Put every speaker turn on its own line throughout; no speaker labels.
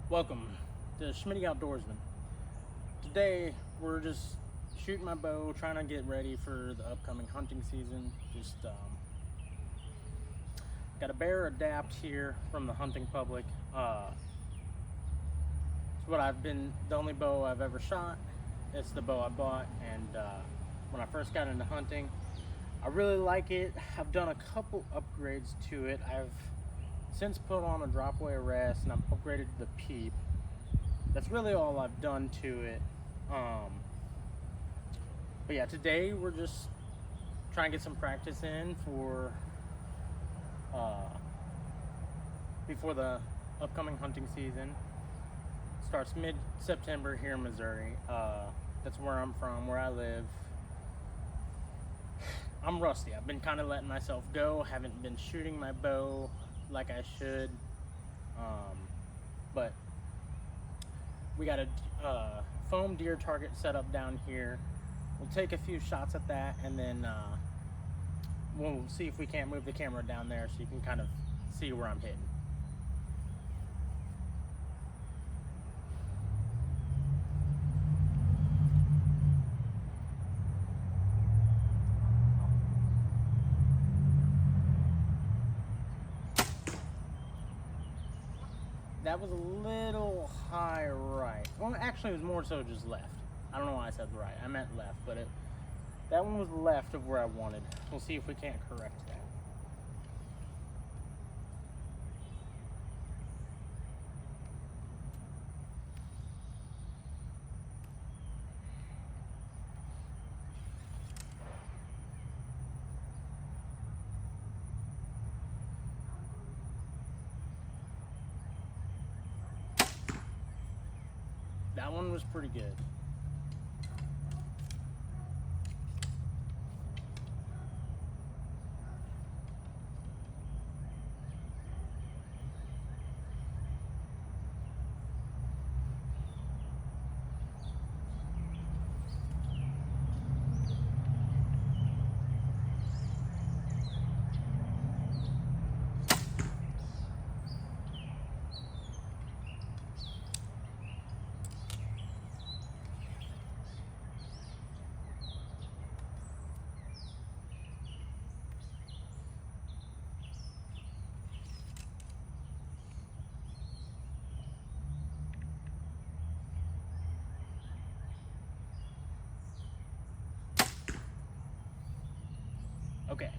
Welcome to Schmitty Outdoorsman. Today we're just shooting my bow, trying to get ready for the upcoming hunting season. Got a Bear Adapt here from the hunting public. It's the only bow I've ever shot. It's the bow I bought, and when I first got into hunting, I really like it. I've done a couple upgrades to it. I've since put on a drop-away arrest, and I've upgraded the peep. That's really all I've done to it. But yeah, today we're just trying to get some practice in for before the upcoming hunting season. Starts mid-September here in Missouri. That's where I'm from, where I live. I'm rusty. I've been kind of letting myself go. Haven't been shooting my bow like I should. But we got a foam deer target set up down here. We'll take a few shots at that, and then we'll see if we can't move the camera down there so you can kind of see where I'm hitting. That was a little high right. Well, actually, it was more so just left. I don't know why I said right. I meant left, but that one was left of where I wanted. We'll see if we can't correct that. That one was pretty good. Okay.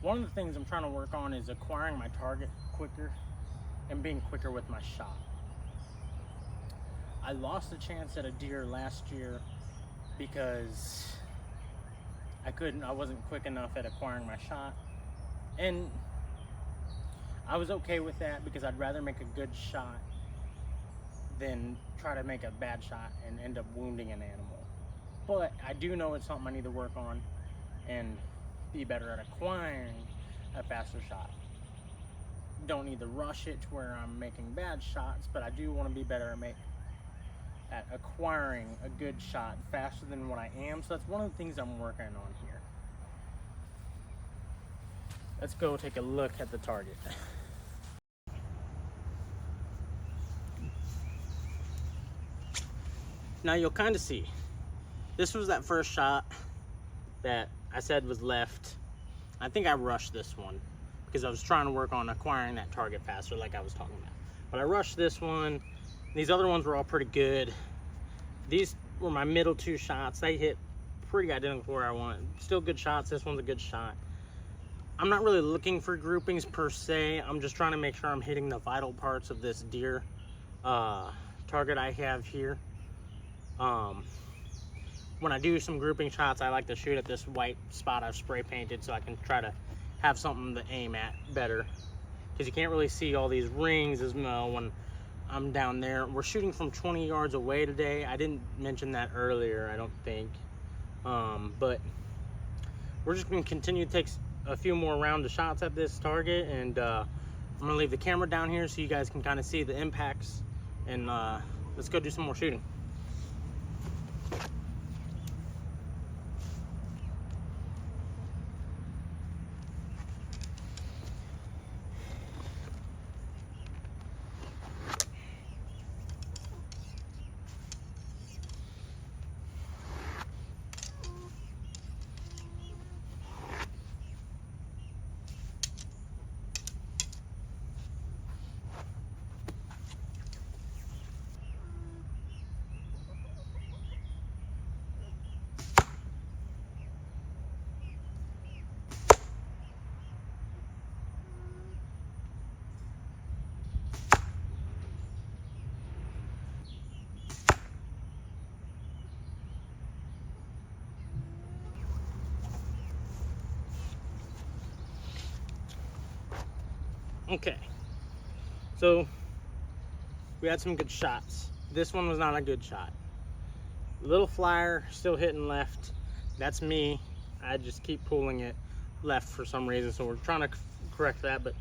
One of the things I'm trying to work on is acquiring my target quicker and being quicker with my shot. I lost a chance at a deer last year because I wasn't quick enough at acquiring my shot. And I was okay with that because I'd rather make a good shot than try to make a bad shot and end up wounding an animal. But I do know it's something I need to work on and be better at acquiring a faster shot. Don't need to rush it to where I'm making bad shots, but I do want to be better at acquiring a good shot faster than what I am. So that's one of the things I'm working on here. Let's go take a look at the target. Now you'll kind of see, this was that first shot that I said was left. I think I rushed this one because I was trying to work on acquiring that target faster like I was talking about. But I rushed this one. These other ones were all pretty good. These were my middle two shots. They hit pretty identical to where I want. Still good shots. This one's a good shot. I'm not really looking for groupings per se. I'm just trying to make sure I'm hitting the vital parts of this deer target I have here. When I do some grouping shots, I like to shoot at this white spot I've spray painted so I can try to have something to aim at better, because you can't really see all these rings as well when I'm down there. We're shooting from 20 yards away today. I didn't mention that earlier, I don't think. But we're just going to continue to take a few more rounds of shots at this target, and I'm going to leave the camera down here so you guys can kind of see the impacts, and let's go do some more shooting. Okay, so we had some good shots. This one was not a good shot. Little flyer, still hitting left. That's me. I just keep pulling it left for some reason, so we're trying to correct that. But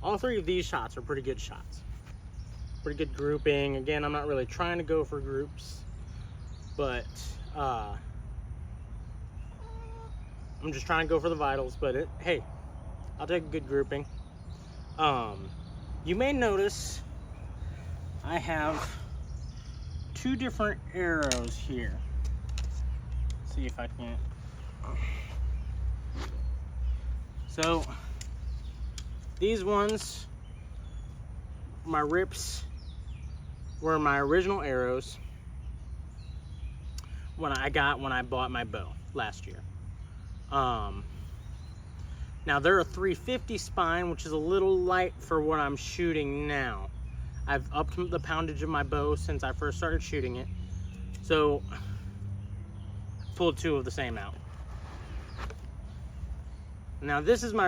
all three of these shots are pretty good shots. Pretty good grouping. Again, I'm not really trying to go for groups, but I'm just trying to go for the vitals. But hey, I'll take a good grouping. You may notice I have two different arrows here. Let's see if I can. So these ones, my rips, were my original arrows when I bought my bow last year. Now they're a 350 spine, which is a little light for what I'm shooting now. I've upped the poundage of my bow since I first started shooting it. So pulled two of the same out. Now this is a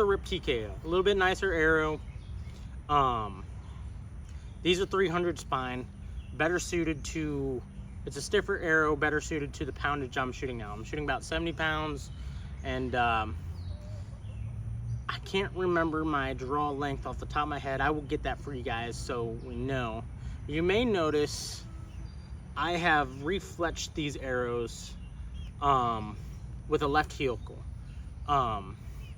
Rip TKO, a little bit nicer arrow. These are 300 spine, better suited to, it's a stiffer arrow, better suited to the poundage I'm shooting now. I'm shooting about 70 pounds, and I can't remember my draw length off the top of my head. I will get that for you guys so we know. You may notice I have refletched these arrows with a left helical.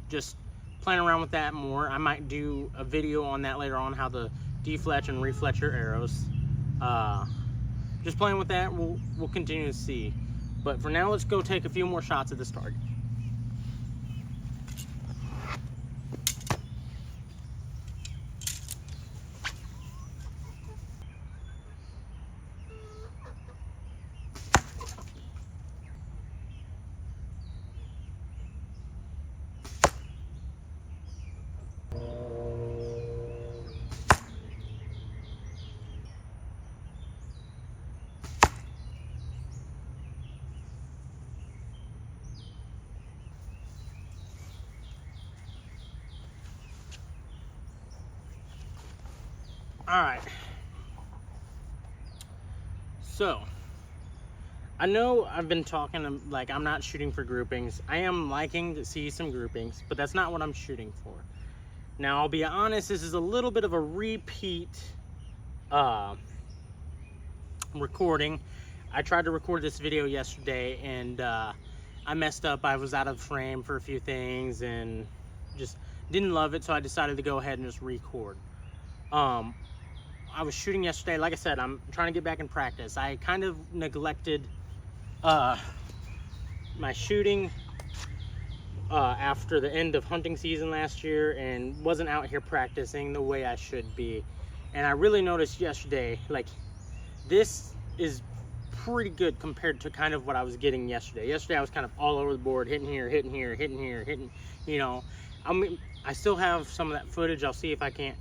Just playing around with that more. I might do a video on that later on, how to defletch and refletch your arrows. Just playing with that. We'll continue to see. But for now, let's go take a few more shots at this target. All right, so I know I've been talking like I'm not shooting for groupings. I am liking to see some groupings, but that's not what I'm shooting for. Now, I'll be honest, this is a little bit of a repeat recording. I tried to record this video yesterday, and I messed up. I was out of frame for a few things and just didn't love it, so I decided to go ahead and just record. I was shooting yesterday. Like I said, I'm trying to get back in practice. I kind of neglected my shooting after the end of hunting season last year, and wasn't out here practicing the way I should be. And I really noticed yesterday, like, this is pretty good compared to kind of what I was getting yesterday. Yesterday I was kind of all over the board, hitting here, hitting here, hitting here, hitting, you know. I mean, I still have some of that footage. I'll see if I can't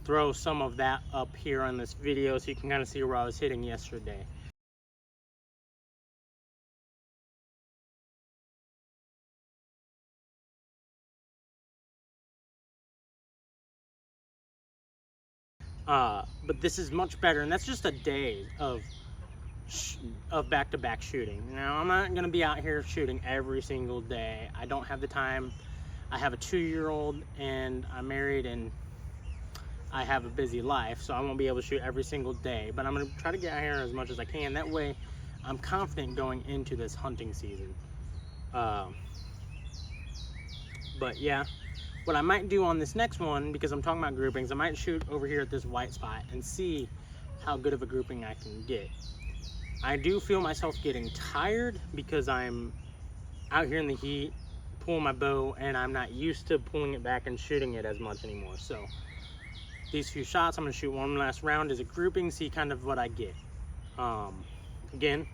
throw some of that up here on this video so you can kind of see where I was hitting yesterday. But this is much better, and that's just a day of back-to-back shooting. Now, I'm not gonna be out here shooting every single day. I don't have the time. I have a 2-year-old, and I'm married, and I have a busy life, so I won't be able to shoot every single day. But I'm gonna try to get out here as much as I can. That way, I'm confident going into this hunting season. But yeah, what I might do on this next one, because I'm talking about groupings, I might shoot over here at this white spot and see how good of a grouping I can get. I do feel myself getting tired because I'm out here in the heat, pulling my bow, and I'm not used to pulling it back and shooting it as much anymore. So these few shots, I'm gonna shoot one last round as a grouping, see kind of what I get. Again,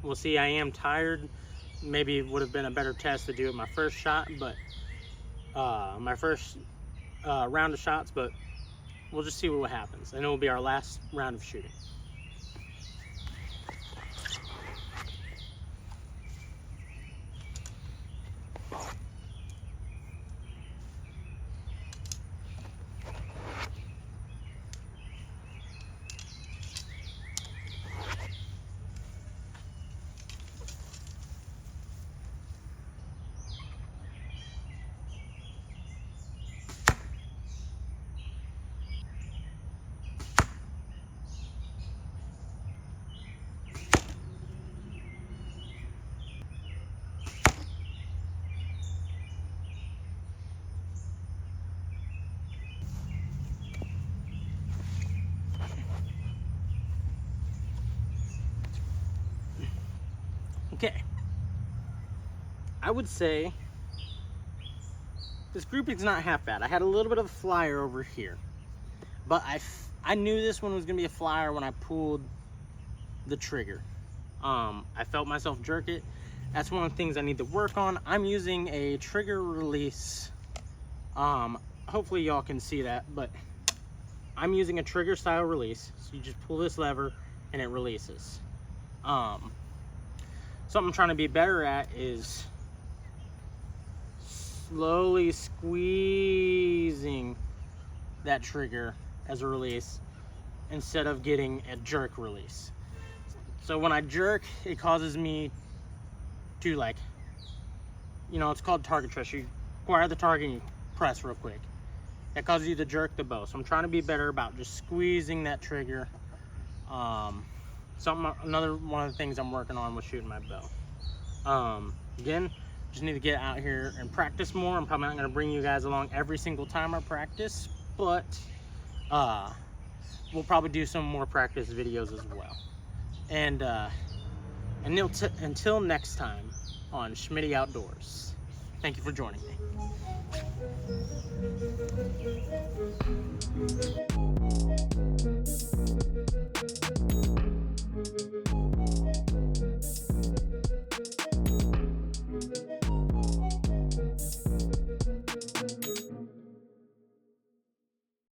we'll see. I am tired. Maybe it would have been a better test to do it my first shot, but my first round of shots, but we'll just see what happens. And it will be our last round of shooting. Okay. I would say this grouping's not half bad. I had a little bit of a flyer over here, but I knew this one was gonna be a flyer when I pulled the trigger. I felt myself jerk it. That's one of the things I need to work on. I'm using a trigger release. Hopefully y'all can see that, but I'm using a trigger style release. So you just pull this lever and it releases. Something I'm trying to be better at is slowly squeezing that trigger as a release instead of getting a jerk release. So when I jerk, it causes me to, like, you know, it's called target press. You acquire the target and you press real quick. That causes you to jerk the bow. So I'm trying to be better about just squeezing that trigger. Another one of the things I'm working on with shooting my bow. Again, just need to get out here and practice more. I'm probably not going to bring you guys along every single time I practice, but we'll probably do some more practice videos as well. And until next time on Schmitty Outdoors, thank you for joining me.